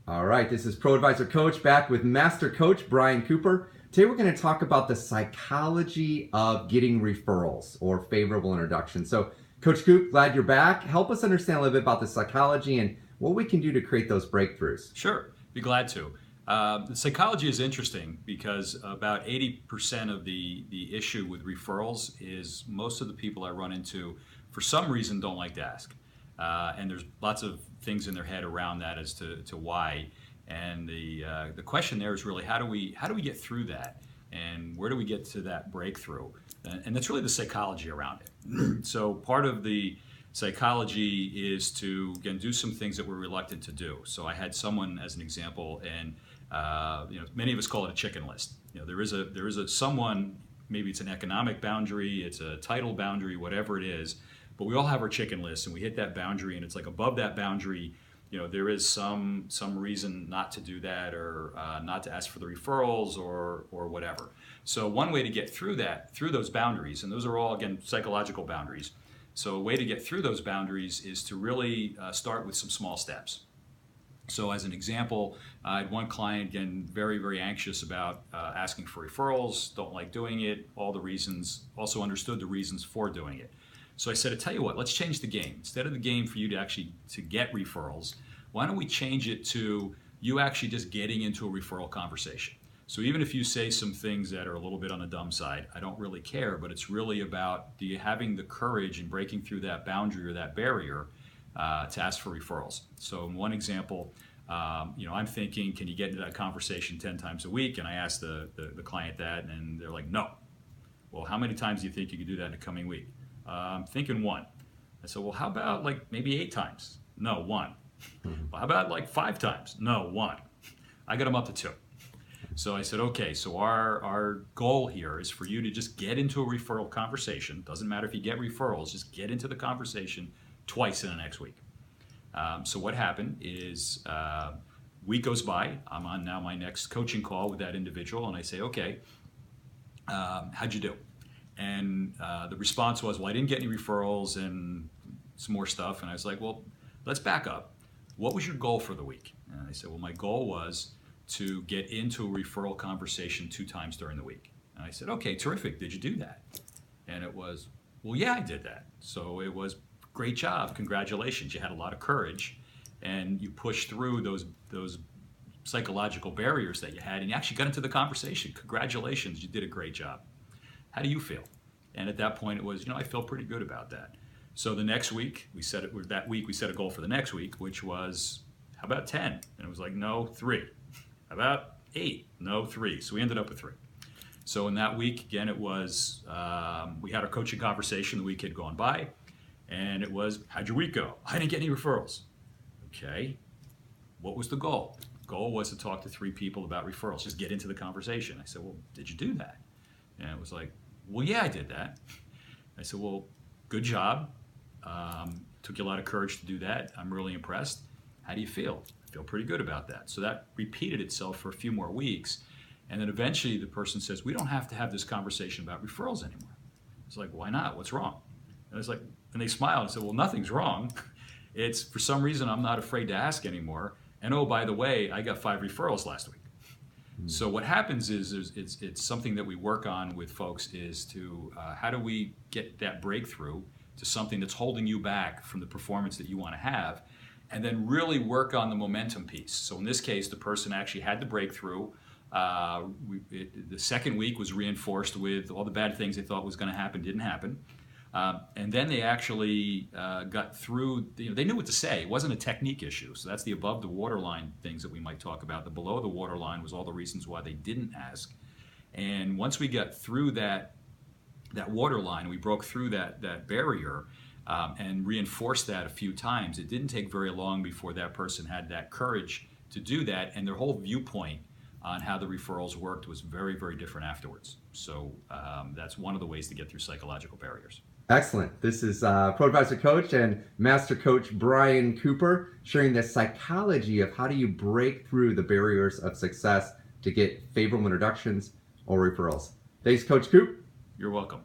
All right, this is Pro Advisor Coach back with Master Coach Brian Cooper. Today we're going to talk about the psychology of getting referrals or favorable introductions. So Coach Coop, glad you're back. Help us understand a little bit about the psychology and what we can do to create those breakthroughs. Sure, be glad to. The psychology is interesting because about 80% of the issue with referrals is most of the people I run into for some reason don't like to ask. And there's lots of things in their head around that as to why. And the question there is really how do we get through that, and where do we get to that breakthrough? And that's really the psychology around it. So part of the psychology is to again do some things that we're reluctant to do. So I had someone as an example, and many of us call it a chicken list. There is a someone, maybe it's an economic boundary, it's a title boundary, whatever it is. But we all have our chicken list, and we hit that boundary, and it's like above that boundary, there is some reason not to do that, or not to ask for the referrals, or whatever. So one way to get through those boundaries, and those are all again psychological boundaries. So a way to get through those boundaries is to really start with some small steps. So as an example, I had one client, again, very, very anxious about asking for referrals, don't like doing it, all the reasons, also understood the reasons for doing it. So I said, I tell you what, let's change the game. Instead of the game for you to get referrals, why don't we change it to you actually just getting into a referral conversation? So even if you say some things that are a little bit on the dumb side, I don't really care, but it's really about having the courage and breaking through that boundary or that barrier to ask for referrals. So in one example, I'm thinking, can you get into that conversation 10 times a week? And I asked the client that, and they're like, no. Well, how many times do you think you could do that in a coming week? I'm thinking 1. I said, well, how about like maybe 8 times? No, 1. Well, how about like 5 times? No, 1. I got them up to 2. So I said, okay, so our goal here is for you to just get into a referral conversation. Doesn't matter if you get referrals, just get into the conversation twice in the next week. So what happened is week goes by, I'm on now my next coaching call with that individual, and I say, okay, how'd you do? And the response was, well, I didn't get any referrals and some more stuff. And I was like, well, let's back up. What was your goal for the week? And I said, well, my goal was to get into a referral conversation 2 times during the week. And I said, okay, terrific. Did you do that? And it was, well, yeah, I did that. So it was, great job. Congratulations. You had a lot of courage, and you pushed through those psychological barriers that you had, and you actually got into the conversation. Congratulations. You did a great job. How do you feel? And at that point it was, I feel pretty good about that. So the next week, we set a goal for the next week, which was, how about 10? And it was like, no, 3. How about 8? No, 3. So we ended up with 3. So in that week, again, it was, we had our coaching conversation, the week had gone by, and it was, how'd your week go? I didn't get any referrals. Okay, what was the goal? The goal was to talk to 3 people about referrals, just get into the conversation. I said, well, did you do that? And it was like, well, yeah, I did that. I said, well, good job. Took you a lot of courage to do that. I'm really impressed. How do you feel? I feel pretty good about that. So that repeated itself for a few more weeks. And then eventually the person says, we don't have to have this conversation about referrals anymore. It's like, why not? What's wrong? And I was like, and they smiled and said, well, nothing's wrong. It's for some reason I'm not afraid to ask anymore. And oh, by the way, I got 5 referrals last week. So what happens is it's something that we work on with folks is to how do we get that breakthrough to something that's holding you back from the performance that you want to have, and then really work on the momentum piece. So in this case, the person actually had the breakthrough. The second week was reinforced with all the bad things they thought was going to happen didn't happen. And then they actually got through, they knew what to say. It wasn't a technique issue. So that's the above the waterline things that we might talk about. The below the waterline was all the reasons why they didn't ask. And once we got through that waterline, we broke through that barrier and reinforced that a few times. It didn't take very long before that person had that courage to do that, and their whole viewpoint on how the referrals worked was very, very different afterwards. So that's one of the ways to get through psychological barriers. Excellent. This is Pro Advisor Coach and Master Coach Brian Cooper sharing the psychology of how do you break through the barriers of success to get favorable introductions or referrals. Thanks, Coach Coop. You're welcome.